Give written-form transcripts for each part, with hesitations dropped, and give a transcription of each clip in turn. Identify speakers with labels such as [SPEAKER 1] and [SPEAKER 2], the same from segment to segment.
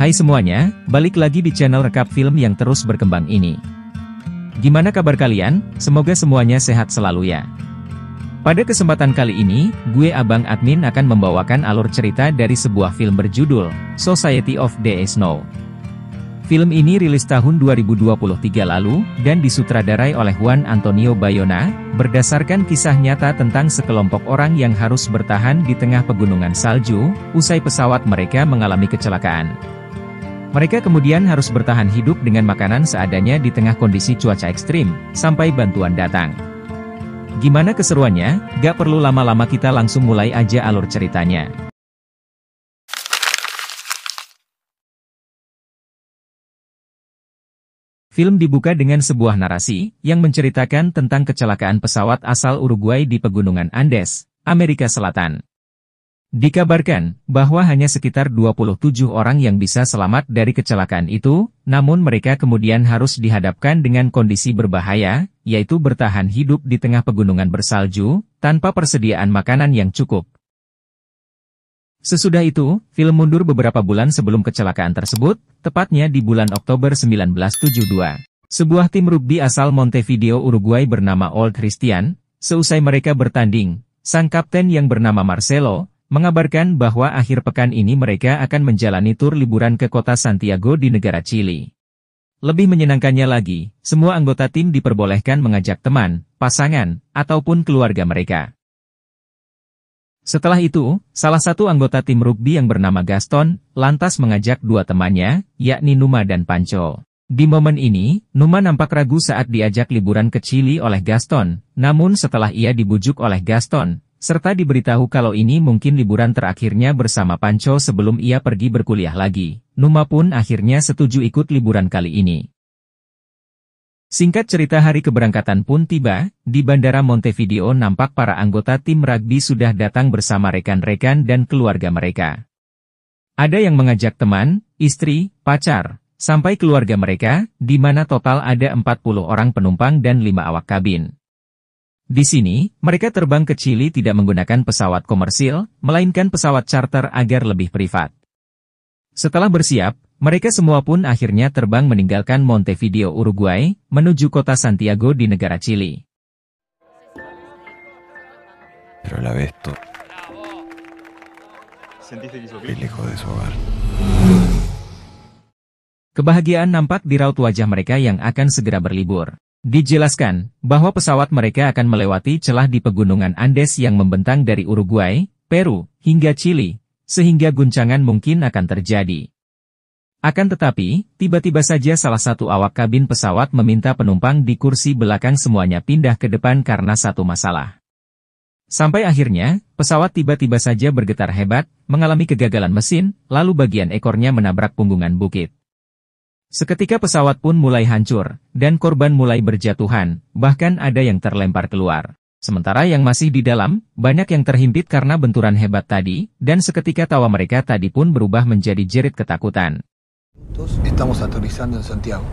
[SPEAKER 1] Hai semuanya, balik lagi di channel rekap film yang terus berkembang ini. Gimana kabar kalian? Semoga semuanya sehat selalu ya. Pada kesempatan kali ini, gue Abang Admin akan membawakan alur cerita dari sebuah film berjudul Society of the Snow. Film ini rilis tahun 2023 lalu, dan disutradarai oleh Juan Antonio Bayona, berdasarkan kisah nyata tentang sekelompok orang yang harus bertahan di tengah pegunungan salju, usai pesawat mereka mengalami kecelakaan. Mereka kemudian harus bertahan hidup dengan makanan seadanya di tengah kondisi cuaca ekstrim, sampai bantuan datang. Gimana keseruannya? Gak perlu lama-lama, kita langsung mulai aja alur ceritanya. Film dibuka dengan sebuah narasi, yang menceritakan tentang kecelakaan pesawat asal Uruguay di Pegunungan Andes, Amerika Selatan. Dikabarkan, bahwa hanya sekitar 27 orang yang bisa selamat dari kecelakaan itu, namun mereka kemudian harus dihadapkan dengan kondisi berbahaya, yaitu bertahan hidup di tengah pegunungan bersalju, tanpa persediaan makanan yang cukup. Sesudah itu, film mundur beberapa bulan sebelum kecelakaan tersebut, tepatnya di bulan Oktober 1972. Sebuah tim rugby asal Montevideo, Uruguay bernama Old Christian, seusai mereka bertanding, sang kapten yang bernama Marcelo, mengabarkan bahwa akhir pekan ini mereka akan menjalani tur liburan ke kota Santiago di negara Chili. Lebih menyenangkannya lagi, semua anggota tim diperbolehkan mengajak teman, pasangan, ataupun keluarga mereka. Setelah itu, salah satu anggota tim rugby yang bernama Gaston, lantas mengajak dua temannya, yakni Numa dan Pancho. Di momen ini, Numa nampak ragu saat diajak liburan ke Chili oleh Gaston, namun setelah ia dibujuk oleh Gaston, serta diberitahu kalau ini mungkin liburan terakhirnya bersama Pancho sebelum ia pergi berkuliah lagi, Numa pun akhirnya setuju ikut liburan kali ini. Singkat cerita, hari keberangkatan pun tiba. Di Bandara Montevideo nampak para anggota tim rugby sudah datang bersama rekan-rekan dan keluarga mereka. Ada yang mengajak teman, istri, pacar, sampai keluarga mereka, di mana total ada 40 orang penumpang dan 5 awak kabin. Di sini, mereka terbang ke Chili tidak menggunakan pesawat komersil, melainkan pesawat charter agar lebih privat. Setelah bersiap, mereka semua pun akhirnya terbang meninggalkan Montevideo, Uruguay, menuju kota Santiago di negara Chili.
[SPEAKER 2] Pero a la vez el hijo de su hogar.
[SPEAKER 1] Kebahagiaan nampak di raut wajah mereka yang akan segera berlibur. Dijelaskan, bahwa pesawat mereka akan melewati celah di pegunungan Andes yang membentang dari Uruguay, Peru, hingga Chili, sehingga guncangan mungkin akan terjadi. Akan tetapi, tiba-tiba saja salah satu awak kabin pesawat meminta penumpang di kursi belakang semuanya pindah ke depan karena satu masalah. Sampai akhirnya, pesawat tiba-tiba saja bergetar hebat, mengalami kegagalan mesin, lalu bagian ekornya menabrak punggungan bukit. Seketika pesawat pun mulai hancur, dan korban mulai berjatuhan, bahkan ada yang terlempar keluar. Sementara yang masih di dalam, banyak yang terhimpit karena benturan hebat tadi, dan seketika tawa mereka tadi pun berubah menjadi jerit ketakutan.
[SPEAKER 3] Estamos aterrizando en Santiago.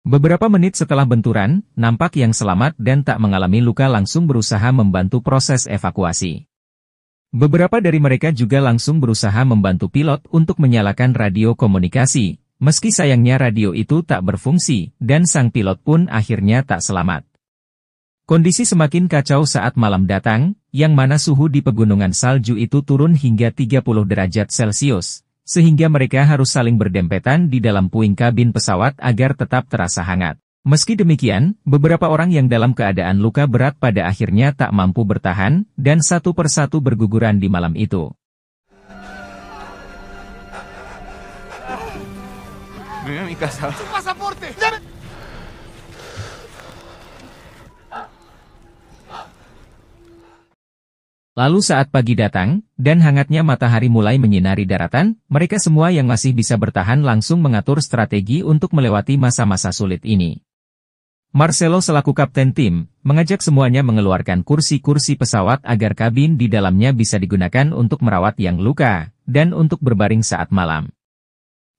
[SPEAKER 1] Beberapa menit setelah benturan, nampak yang selamat dan tak mengalami luka langsung berusaha membantu proses evakuasi. Beberapa dari mereka juga langsung berusaha membantu pilot untuk menyalakan radio komunikasi, meski sayangnya radio itu tak berfungsi, dan sang pilot pun akhirnya tak selamat. Kondisi semakin kacau saat malam datang, yang mana suhu di pegunungan salju itu turun hingga 30 derajat Celcius. Sehingga mereka harus saling berdempetan di dalam puing kabin pesawat agar tetap terasa hangat. Meski demikian, beberapa orang yang dalam keadaan luka berat pada akhirnya tak mampu bertahan, dan satu persatu berguguran di malam itu. Lalu saat pagi datang, dan hangatnya matahari mulai menyinari daratan, mereka semua yang masih bisa bertahan langsung mengatur strategi untuk melewati masa-masa sulit ini. Marcelo selaku kapten tim, mengajak semuanya mengeluarkan kursi-kursi pesawat agar kabin di dalamnya bisa digunakan untuk merawat yang luka, dan untuk berbaring saat malam.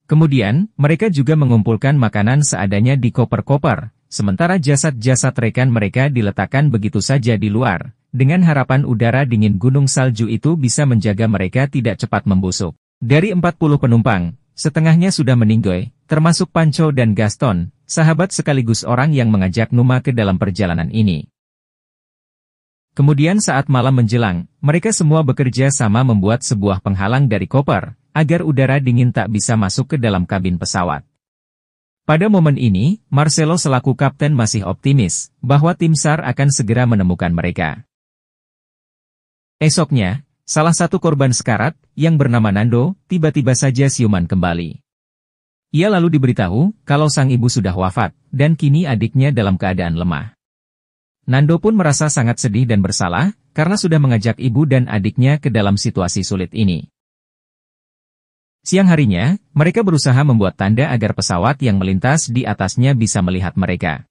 [SPEAKER 1] Kemudian, mereka juga mengumpulkan makanan seadanya di koper-koper, sementara jasad-jasad rekan mereka diletakkan begitu saja di luar, dengan harapan udara dingin gunung salju itu bisa menjaga mereka tidak cepat membusuk. Dari 40 penumpang, setengahnya sudah meninggoy, termasuk Pancho dan Gaston, sahabat sekaligus orang yang mengajak Numa ke dalam perjalanan ini. Kemudian saat malam menjelang, mereka semua bekerja sama membuat sebuah penghalang dari koper, agar udara dingin tak bisa masuk ke dalam kabin pesawat. Pada momen ini, Marcelo selaku kapten masih optimis, bahwa tim SAR akan segera menemukan mereka. Esoknya, salah satu korban sekarat, yang bernama Nando, tiba-tiba saja siuman kembali. Ia lalu diberitahu, kalau sang ibu sudah wafat, dan kini adiknya dalam keadaan lemah. Nando pun merasa sangat sedih dan bersalah, karena sudah mengajak ibu dan adiknya ke dalam situasi sulit ini. Siang harinya, mereka berusaha membuat tanda agar pesawat yang melintas di atasnya bisa melihat mereka.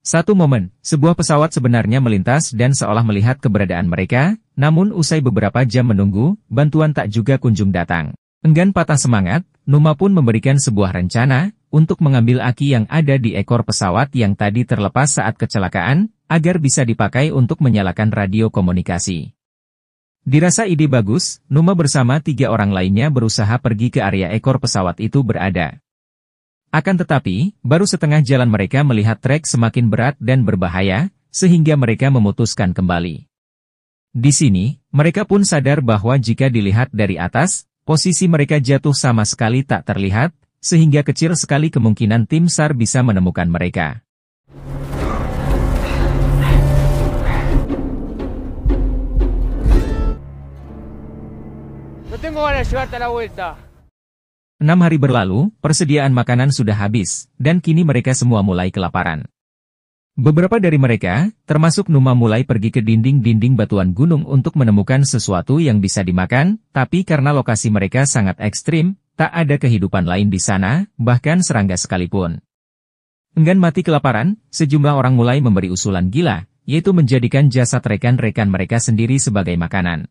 [SPEAKER 1] Satu momen, sebuah pesawat sebenarnya melintas dan seolah melihat keberadaan mereka, namun usai beberapa jam menunggu, bantuan tak juga kunjung datang. Enggan patah semangat, Numa pun memberikan sebuah rencana, untuk mengambil aki yang ada di ekor pesawat yang tadi terlepas saat kecelakaan, agar bisa dipakai untuk menyalakan radio komunikasi. Dirasa ide bagus, Numa bersama 3 orang lainnya berusaha pergi ke area ekor pesawat itu berada. Akan tetapi, baru setengah jalan mereka melihat trek semakin berat dan berbahaya, sehingga mereka memutuskan kembali. Di sini, mereka pun sadar bahwa jika dilihat dari atas, posisi mereka jatuh sama sekali tak terlihat, sehingga kecil sekali kemungkinan tim SAR bisa menemukan mereka.
[SPEAKER 4] Tengo ganas de llevarte a la vuelta.
[SPEAKER 1] 6 hari berlalu, persediaan makanan sudah habis, dan kini mereka semua mulai kelaparan. Beberapa dari mereka, termasuk Numa mulai pergi ke dinding-dinding batuan gunung untuk menemukan sesuatu yang bisa dimakan, tapi karena lokasi mereka sangat ekstrim, tak ada kehidupan lain di sana, bahkan serangga sekalipun. Enggan mati kelaparan, sejumlah orang mulai memberi usulan gila, yaitu menjadikan jasad rekan-rekan mereka sendiri sebagai makanan.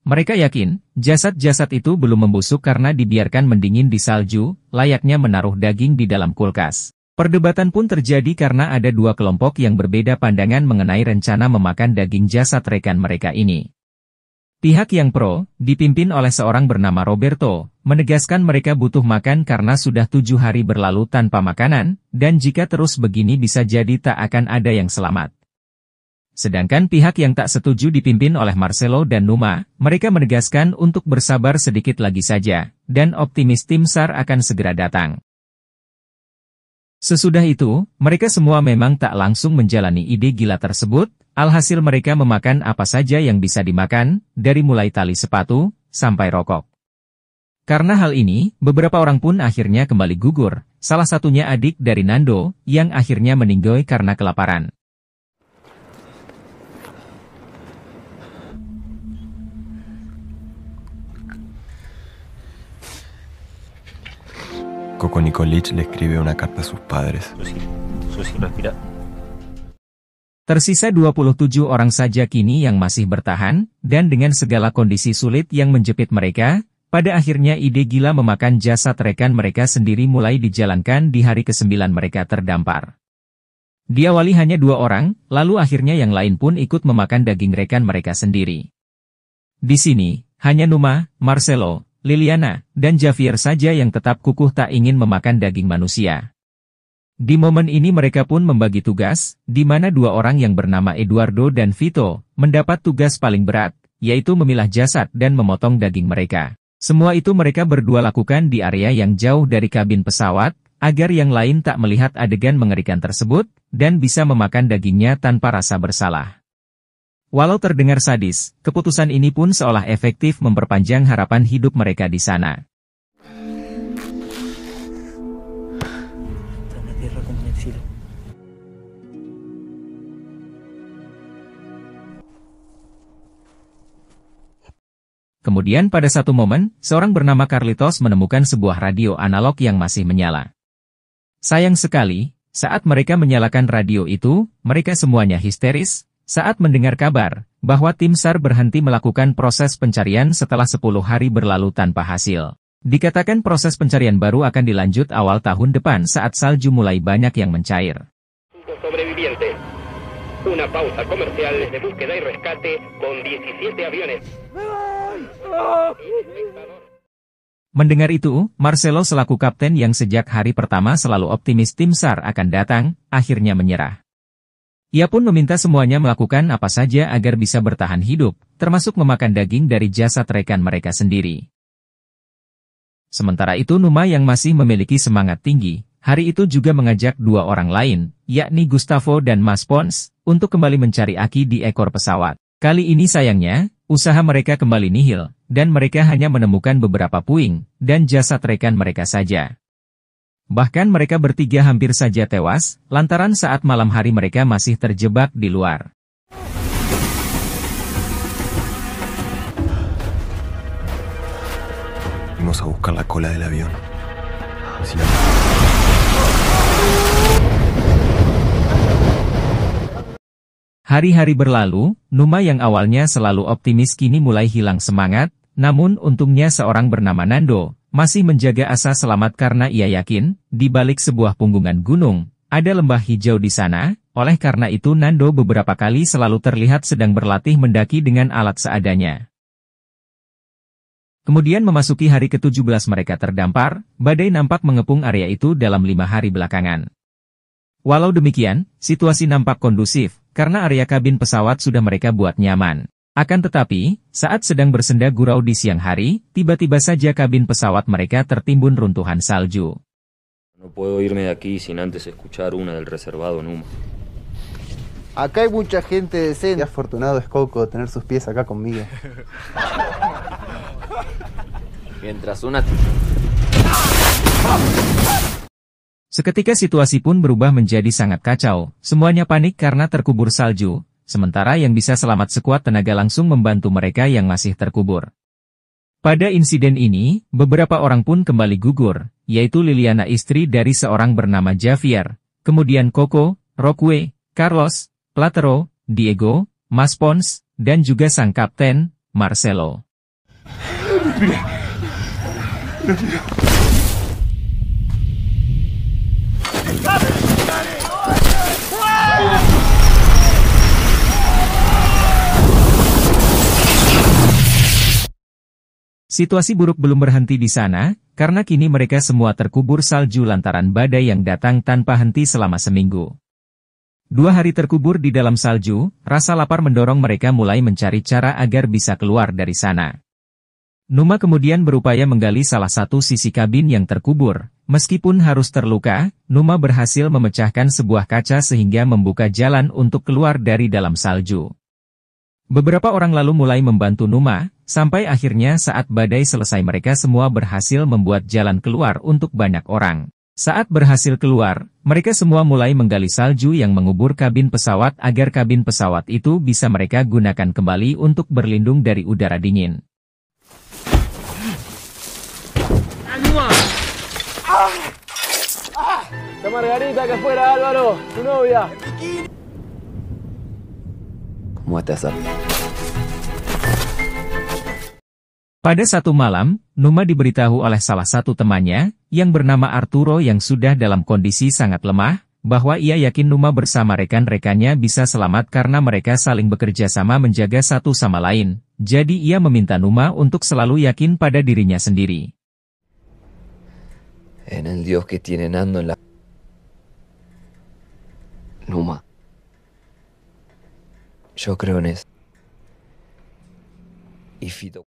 [SPEAKER 1] Mereka yakin, jasad-jasad itu belum membusuk karena dibiarkan mendingin di salju, layaknya menaruh daging di dalam kulkas. Perdebatan pun terjadi karena ada 2 kelompok yang berbeda pandangan mengenai rencana memakan daging jasad rekan mereka ini. Pihak yang pro, dipimpin oleh seorang bernama Roberto, menegaskan mereka butuh makan karena sudah 7 hari berlalu tanpa makanan, dan jika terus begini bisa jadi tak akan ada yang selamat. Sedangkan pihak yang tak setuju dipimpin oleh Marcelo dan Numa, mereka menegaskan untuk bersabar sedikit lagi saja, dan optimis tim SAR akan segera datang. Sesudah itu, mereka semua memang tak langsung menjalani ide gila tersebut, alhasil mereka memakan apa saja yang bisa dimakan, dari mulai tali sepatu, sampai rokok. Karena hal ini, beberapa orang pun akhirnya kembali gugur, salah satunya adik dari Nando, yang akhirnya meninggoy karena kelaparan.
[SPEAKER 2] Coco Nikolic le escribe una carta a sus padres.
[SPEAKER 5] Susi, respira.
[SPEAKER 1] Tersisa 27 orang saja kini yang masih bertahan, dan dengan segala kondisi sulit yang menjepit mereka, pada akhirnya ide gila memakan jasad rekan mereka sendiri mulai dijalankan di hari ke-9 mereka terdampar. Diawali hanya 2 orang, lalu akhirnya yang lain pun ikut memakan daging rekan mereka sendiri. Di sini, hanya Numa, Marcelo, Liliana, dan Javier saja yang tetap kukuh tak ingin memakan daging manusia. Di momen ini mereka pun membagi tugas, di mana 2 orang yang bernama Eduardo dan Vito, mendapat tugas paling berat, yaitu memilah jasad dan memotong daging mereka. Semua itu mereka berdua lakukan di area yang jauh dari kabin pesawat, agar yang lain tak melihat adegan mengerikan tersebut, dan bisa memakan dagingnya tanpa rasa bersalah. Walau terdengar sadis, keputusan ini pun seolah efektif memperpanjang harapan hidup mereka di sana. Kemudian pada satu momen, seorang bernama Carlitos menemukan sebuah radio analog yang masih menyala. Sayang sekali, saat mereka menyalakan radio itu, mereka semuanya histeris, saat mendengar kabar, bahwa tim SAR berhenti melakukan proses pencarian setelah 10 hari berlalu tanpa hasil. Dikatakan proses pencarian baru akan dilanjut awal tahun depan saat salju mulai banyak yang mencair.
[SPEAKER 5] Sobrevivientes. Una pausa comercial de búsqueda y rescate con 17 aviones.
[SPEAKER 1] Mendengar itu, Marcelo selaku kapten yang sejak hari pertama selalu optimis tim SAR akan datang, akhirnya menyerah. Ia pun meminta semuanya melakukan apa saja agar bisa bertahan hidup, termasuk memakan daging dari jasad rekan mereka sendiri. Sementara itu Numa yang masih memiliki semangat tinggi, hari itu juga mengajak dua orang lain, yakni Gustavo dan Mas Pons, untuk kembali mencari Aki di ekor pesawat. Kali ini sayangnya, usaha mereka kembali nihil, dan mereka hanya menemukan beberapa puing, dan jasad rekan mereka saja. Bahkan mereka bertiga hampir saja tewas, lantaran saat malam hari mereka masih terjebak di luar.
[SPEAKER 2] Fuimos a buscar la cola del avión.
[SPEAKER 1] Hari-hari berlalu, Numa yang awalnya selalu optimis kini mulai hilang semangat, namun untungnya seorang bernama Nando masih menjaga asa selamat karena ia yakin, di balik sebuah punggungan gunung, ada lembah hijau di sana, oleh karena itu Nando beberapa kali selalu terlihat sedang berlatih mendaki dengan alat seadanya. Kemudian memasuki hari ke-17 mereka terdampar, badai nampak mengepung area itu dalam 5 hari belakangan. Walau demikian, situasi nampak kondusif, karena area kabin pesawat sudah mereka buat nyaman. Akan tetapi, saat sedang bersenda gurau di siang hari, tiba-tiba saja kabin pesawat mereka tertimbun runtuhan salju.
[SPEAKER 6] No puedo irme de aquí sin antes escuchar una del reservado Numa.
[SPEAKER 3] Acá hay mucha gente decente.
[SPEAKER 7] Qué afortunado es Coco tener sus pies acá conmigo.
[SPEAKER 6] Mientras una...
[SPEAKER 1] Seketika situasi pun berubah menjadi sangat kacau, semuanya panik karena terkubur salju, sementara yang bisa selamat sekuat tenaga langsung membantu mereka yang masih terkubur. Pada insiden ini, beberapa orang pun kembali gugur, yaitu Liliana istri dari seorang bernama Javier, kemudian Coco, Roque, Carlos, Platero, Diego, Mas Pons, dan juga sang kapten, Marcelo. Situasi buruk belum berhenti di sana, karena kini mereka semua terkubur salju lantaran badai yang datang tanpa henti selama seminggu. 2 hari terkubur di dalam salju, rasa lapar mendorong mereka mulai mencari cara agar bisa keluar dari sana. Numa kemudian berupaya menggali salah satu sisi kabin yang terkubur. Meskipun harus terluka, Numa berhasil memecahkan sebuah kaca sehingga membuka jalan untuk keluar dari dalam salju. Beberapa orang lalu mulai membantu Numa, sampai akhirnya saat badai selesai mereka semua berhasil membuat jalan keluar untuk banyak orang. Saat berhasil keluar, mereka semua mulai menggali salju yang mengubur kabin pesawat agar kabin pesawat itu bisa mereka gunakan kembali untuk berlindung dari udara dingin.
[SPEAKER 4] La Margarita que fuera, Álvaro, tu novia.
[SPEAKER 6] ¿Cómo estás?
[SPEAKER 1] Pada satu malam, Numa diberitahu oleh salah satu temannya, yang bernama Arturo yang sudah dalam kondisi sangat lemah, bahwa ia yakin Numa bersama rekan-rekannya bisa selamat karena mereka saling bekerja sama menjaga satu sama lain. Jadi ia meminta Numa untuk selalu yakin pada dirinya sendiri.
[SPEAKER 6] En el Dios que tiene Nando en la... Numa. Yo creo en eso. Y Fito.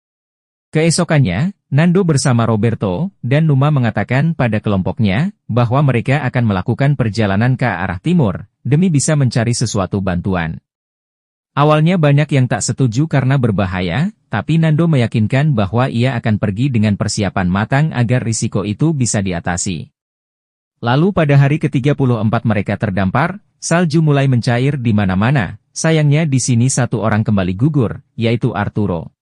[SPEAKER 1] Keesokannya, Nando bersama Roberto dan Numa mengatakan pada kelompoknya bahwa mereka akan melakukan perjalanan ke arah timur demi bisa mencari sesuatu bantuan. Awalnya banyak yang tak setuju karena berbahaya, tapi Nando meyakinkan bahwa ia akan pergi dengan persiapan matang agar risiko itu bisa diatasi. Lalu pada hari ke-34 mereka terdampar, salju mulai mencair di mana-mana. Sayangnya di sini satu orang kembali gugur, yaitu Arturo.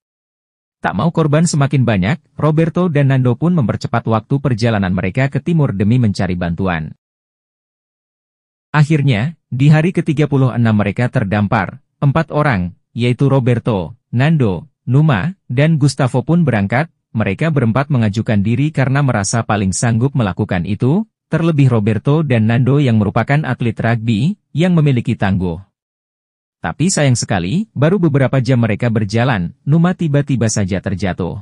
[SPEAKER 1] Tak mau korban semakin banyak, Roberto dan Nando pun mempercepat waktu perjalanan mereka ke timur demi mencari bantuan. Akhirnya, di hari ke-36 mereka terdampar, 4 orang, yaitu Roberto, Nando, Numa, dan Gustavo pun berangkat, mereka berempat mengajukan diri karena merasa paling sanggup melakukan itu, terlebih Roberto dan Nando yang merupakan atlet rugby, yang memiliki tangguh. Tapi sayang sekali, baru beberapa jam mereka berjalan, Numa tiba-tiba saja terjatuh.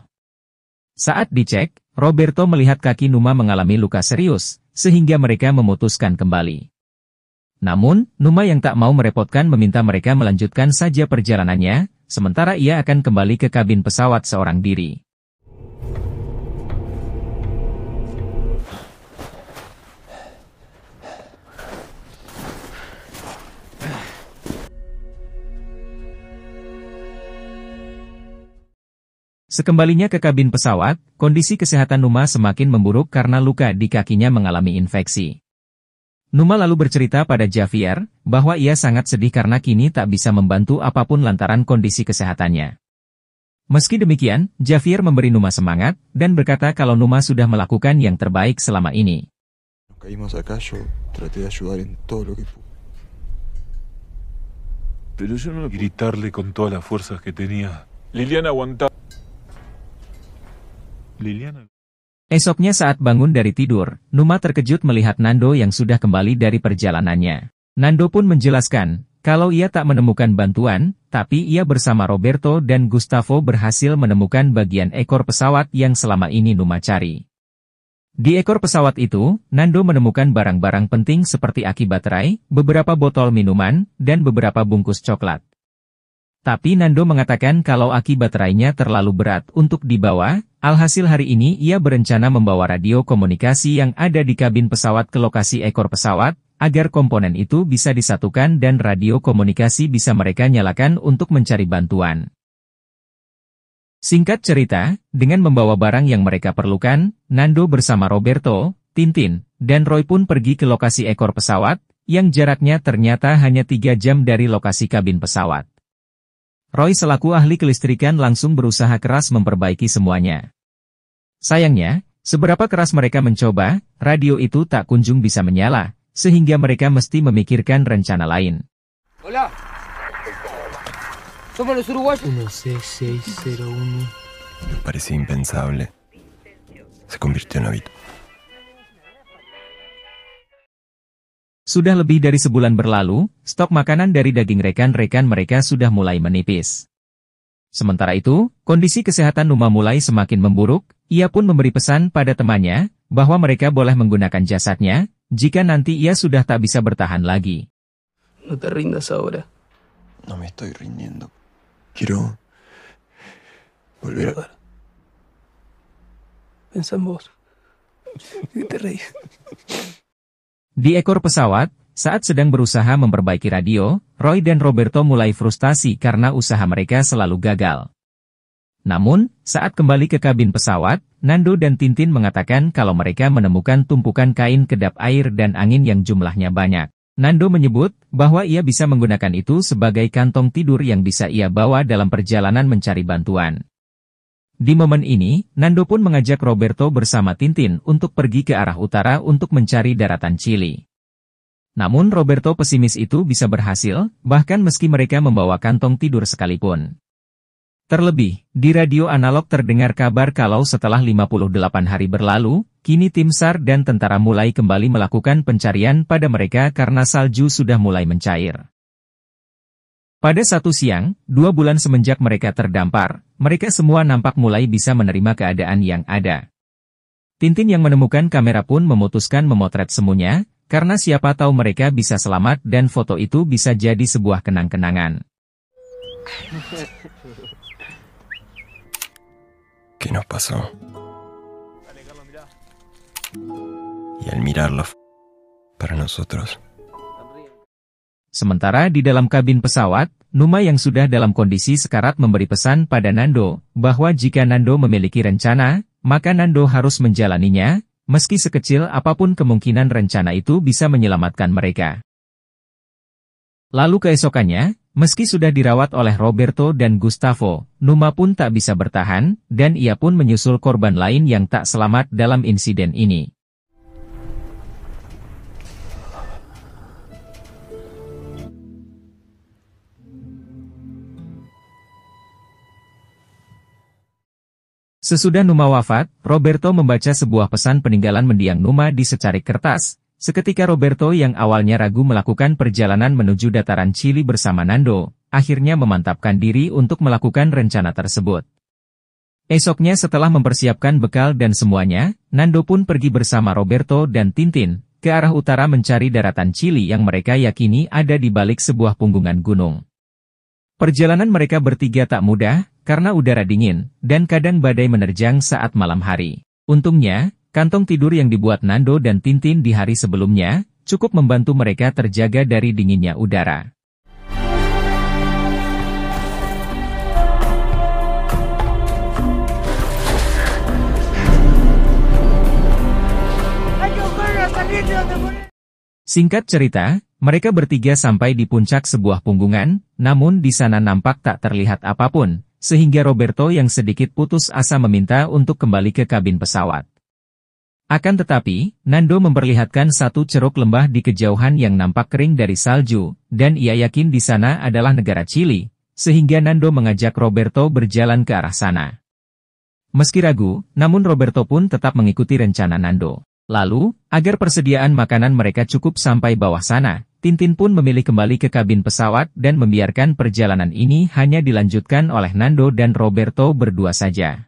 [SPEAKER 1] Saat dicek, Roberto melihat kaki Numa mengalami luka serius, sehingga mereka memutuskan kembali. Namun, Numa yang tak mau merepotkan meminta mereka melanjutkan saja perjalanannya, sementara ia akan kembali ke kabin pesawat seorang diri. Sekembalinya ke kabin pesawat, kondisi kesehatan Numa semakin memburuk karena luka di kakinya mengalami infeksi. Numa lalu bercerita pada Javier, bahwa ia sangat sedih karena kini tak bisa membantu apapun lantaran kondisi kesehatannya. Meski demikian, Javier memberi Numa semangat, dan berkata kalau Numa sudah melakukan yang terbaik selama ini.
[SPEAKER 2] Caímos acá, yo traté de ayudar en todo lo que pude.
[SPEAKER 8] Pero yo no gritarle con todas las fuerzas que tenía. Liliana aguantaba. Liliana.
[SPEAKER 1] Esoknya saat bangun dari tidur, Numa terkejut melihat Nando yang sudah kembali dari perjalanannya. Nando pun menjelaskan, kalau ia tak menemukan bantuan, tapi ia bersama Roberto dan Gustavo berhasil menemukan bagian ekor pesawat yang selama ini Numa cari. Di ekor pesawat itu, Nando menemukan barang-barang penting seperti aki baterai, beberapa botol minuman, dan beberapa bungkus coklat. Tapi Nando mengatakan kalau aki baterainya terlalu berat untuk dibawa, alhasil hari ini ia berencana membawa radio komunikasi yang ada di kabin pesawat ke lokasi ekor pesawat, agar komponen itu bisa disatukan dan radio komunikasi bisa mereka nyalakan untuk mencari bantuan. Singkat cerita, dengan membawa barang yang mereka perlukan, Nando bersama Roberto, Tintin, dan Roy pun pergi ke lokasi ekor pesawat, yang jaraknya ternyata hanya 3 jam dari lokasi kabin pesawat. Roy selaku ahli kelistrikan langsung berusaha keras memperbaiki semuanya. Sayangnya, seberapa keras mereka mencoba, radio itu tak kunjung bisa menyala, sehingga mereka mesti memikirkan rencana lain.
[SPEAKER 4] Hola. Somos los uruguayos.
[SPEAKER 2] 16601. Me parecía impensable. Se convirtió en hábito.
[SPEAKER 1] Sudah lebih dari sebulan berlalu, stok makanan dari daging rekan-rekan mereka sudah mulai menipis. Sementara itu, kondisi kesehatan Numa mulai semakin memburuk, ia pun memberi pesan pada temannya, bahwa mereka boleh menggunakan jasadnya, jika nanti ia sudah tak bisa bertahan lagi.
[SPEAKER 9] No te rindas ahora.
[SPEAKER 2] No me estoy rindiendo. Quiero volver a...
[SPEAKER 9] Pensa en vos. Y te reís.
[SPEAKER 1] Di ekor pesawat, saat sedang berusaha memperbaiki radio, Roy dan Roberto mulai frustasi karena usaha mereka selalu gagal. Namun, saat kembali ke kabin pesawat, Nando dan Tintin mengatakan kalau mereka menemukan tumpukan kain kedap air dan angin yang jumlahnya banyak. Nando menyebut bahwa ia bisa menggunakan itu sebagai kantong tidur yang bisa ia bawa dalam perjalanan mencari bantuan. Di momen ini, Nando pun mengajak Roberto bersama Tintin untuk pergi ke arah utara untuk mencari daratan Chili. Namun Roberto pesimis itu bisa berhasil, bahkan meski mereka membawa kantong tidur sekalipun. Terlebih, di radio analog terdengar kabar kalau setelah 58 hari berlalu, kini tim SAR dan tentara mulai kembali melakukan pencarian pada mereka karena salju sudah mulai mencair. Pada satu siang, 2 bulan semenjak mereka terdampar, mereka semua nampak mulai bisa menerima keadaan yang ada. Tintin yang menemukan kamera pun memutuskan memotret semuanya, karena siapa tahu mereka bisa selamat dan foto itu bisa jadi sebuah kenang-kenangan.
[SPEAKER 2] ¿Qué nos pasó? Y al mirarlo, para nosotros.
[SPEAKER 1] Sementara di dalam kabin pesawat, Numa yang sudah dalam kondisi sekarat memberi pesan pada Nando, bahwa jika Nando memiliki rencana, maka Nando harus menjalaninya, meski sekecil apapun kemungkinan rencana itu bisa menyelamatkan mereka. Lalu keesokannya, meski sudah dirawat oleh Roberto dan Gustavo, Numa pun tak bisa bertahan, dan ia pun menyusul korban lain yang tak selamat dalam insiden ini. Sesudah Numa wafat, Roberto membaca sebuah pesan peninggalan mendiang Numa di secarik kertas. Seketika Roberto yang awalnya ragu melakukan perjalanan menuju dataran Chili bersama Nando, akhirnya memantapkan diri untuk melakukan rencana tersebut. Esoknya setelah mempersiapkan bekal dan semuanya, Nando pun pergi bersama Roberto dan Tintin ke arah utara mencari daratan Chili yang mereka yakini ada di balik sebuah punggungan gunung. Perjalanan mereka bertiga tak mudah, karena udara dingin, dan kadang badai menerjang saat malam hari. Untungnya, kantong tidur yang dibuat Nando dan Tintin di hari sebelumnya, cukup membantu mereka terjaga dari dinginnya udara. Singkat cerita, mereka bertiga sampai di puncak sebuah punggungan, namun di sana nampak tak terlihat apapun, sehingga Roberto yang sedikit putus asa meminta untuk kembali ke kabin pesawat. Akan tetapi, Nando memperlihatkan satu ceruk lembah di kejauhan yang nampak kering dari salju, dan ia yakin di sana adalah negara Chili, sehingga Nando mengajak Roberto berjalan ke arah sana. Meski ragu, namun Roberto pun tetap mengikuti rencana Nando. Lalu, agar persediaan makanan mereka cukup sampai bawah sana, Tintin pun memilih kembali ke kabin pesawat dan membiarkan perjalanan ini hanya dilanjutkan oleh Nando dan Roberto berdua saja.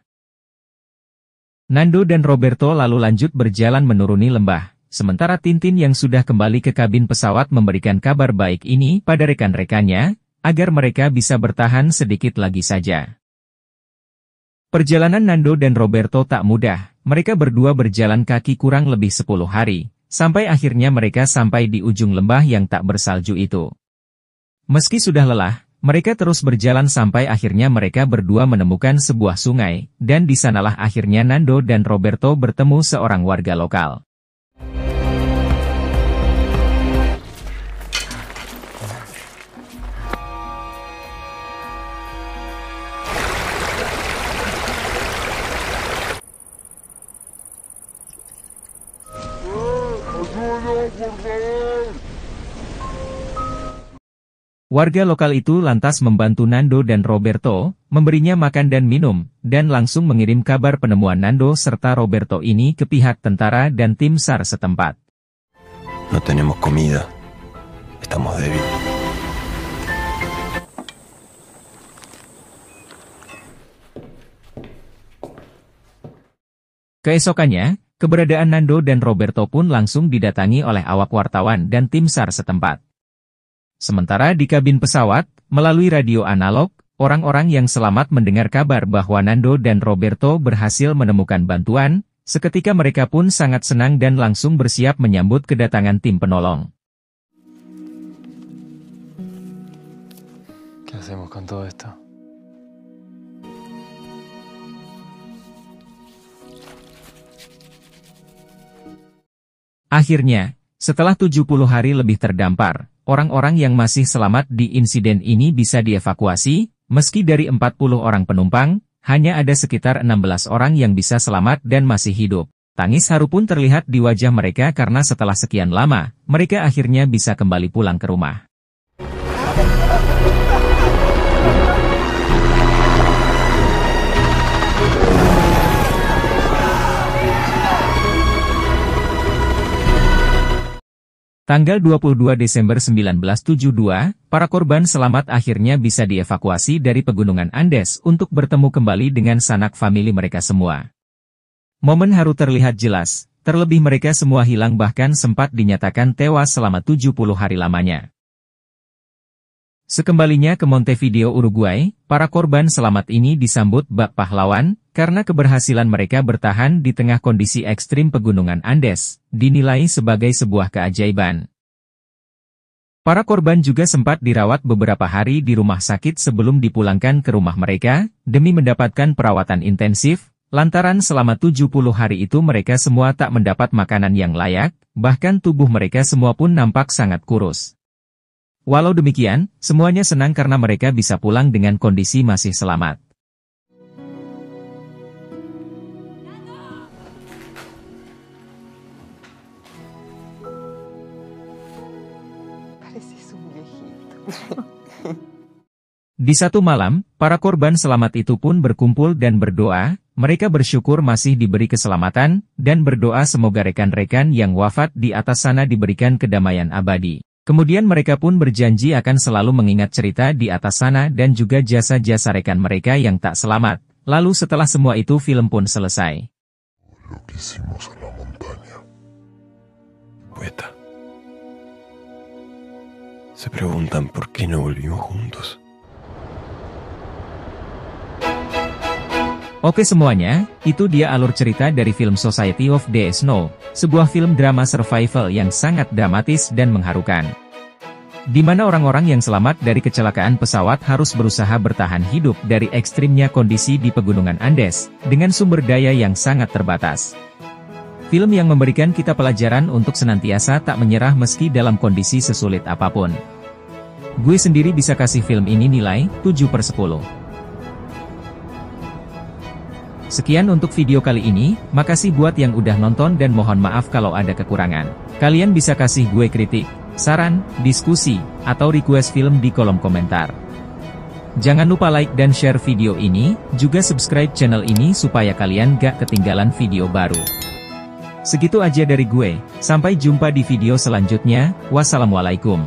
[SPEAKER 1] Nando dan Roberto lalu lanjut berjalan menuruni lembah, sementara Tintin yang sudah kembali ke kabin pesawat memberikan kabar baik ini pada rekan-rekannya, agar mereka bisa bertahan sedikit lagi saja. Perjalanan Nando dan Roberto tak mudah. Mereka berdua berjalan kaki kurang lebih 10 hari, sampai akhirnya mereka sampai di ujung lembah yang tak bersalju itu. Meski sudah lelah, mereka terus berjalan sampai akhirnya mereka berdua menemukan sebuah sungai, dan di sanalah akhirnya Nando dan Roberto bertemu seorang warga lokal. Warga lokal itu lantas membantu Nando dan Roberto, memberinya makan dan minum, dan langsung mengirim kabar penemuan Nando serta Roberto ini ke pihak tentara dan tim SAR setempat.
[SPEAKER 2] No tenemos comida. Estamos débiles.
[SPEAKER 1] Keesokannya, keberadaan Nando dan Roberto pun langsung didatangi oleh awak wartawan dan tim SAR setempat. Sementara di kabin pesawat, melalui radio analog, orang-orang yang selamat mendengar kabar bahwa Nando dan Roberto berhasil menemukan bantuan, seketika mereka pun sangat senang dan langsung bersiap menyambut kedatangan tim penolong.
[SPEAKER 10] ¿Qué hacemos con todo esto?
[SPEAKER 1] Akhirnya, setelah 70 hari lebih terdampar, orang-orang yang masih selamat di insiden ini bisa dievakuasi, meski dari 40 orang penumpang, hanya ada sekitar 16 orang yang bisa selamat dan masih hidup. Tangis haru pun terlihat di wajah mereka karena setelah sekian lama, mereka akhirnya bisa kembali pulang ke rumah. Tanggal 22 Desember 1972, para korban selamat akhirnya bisa dievakuasi dari pegunungan Andes untuk bertemu kembali dengan sanak famili mereka semua. Momen haru terlihat jelas, terlebih mereka semua hilang bahkan sempat dinyatakan tewas selama 70 hari lamanya. Sekembalinya ke Montevideo, Uruguay, para korban selamat ini disambut bak pahlawan, karena keberhasilan mereka bertahan di tengah kondisi ekstrim pegunungan Andes, dinilai sebagai sebuah keajaiban. Para korban juga sempat dirawat beberapa hari di rumah sakit sebelum dipulangkan ke rumah mereka, demi mendapatkan perawatan intensif, lantaran selama 70 hari itu mereka semua tak mendapat makanan yang layak, bahkan tubuh mereka semua pun nampak sangat kurus. Walau demikian, semuanya senang karena mereka bisa pulang dengan kondisi masih selamat. Di satu malam, para korban selamat itu pun berkumpul dan berdoa, Mereka bersyukur masih diberi keselamatan, dan berdoa semoga rekan-rekan yang wafat di atas sana diberikan kedamaian abadi. Kemudian mereka pun berjanji akan selalu mengingat cerita di atas sana dan juga jasa-jasa rekan mereka yang tak selamat. Lalu setelah semua itu film pun selesai.
[SPEAKER 2] Lo que hicimos en la montaña.
[SPEAKER 10] Poeta. Se preguntan por qué no volvimos juntos.
[SPEAKER 1] Oke semuanya, itu dia alur cerita dari film Society of the Snow, sebuah film drama survival yang sangat dramatis dan mengharukan. Di mana orang-orang yang selamat dari kecelakaan pesawat harus berusaha bertahan hidup dari ekstrimnya kondisi di pegunungan Andes, dengan sumber daya yang sangat terbatas. Film yang memberikan kita pelajaran untuk senantiasa tak menyerah meski dalam kondisi sesulit apapun. Gue sendiri bisa kasih film ini nilai 7/10. Sekian untuk video kali ini, makasih buat yang udah nonton dan mohon maaf kalau ada kekurangan. Kalian bisa kasih gue kritik, saran, diskusi, atau request film di kolom komentar. Jangan lupa like dan share video ini, juga subscribe channel ini supaya kalian gak ketinggalan video baru. Segitu aja dari gue, sampai jumpa di video selanjutnya, wassalamualaikum.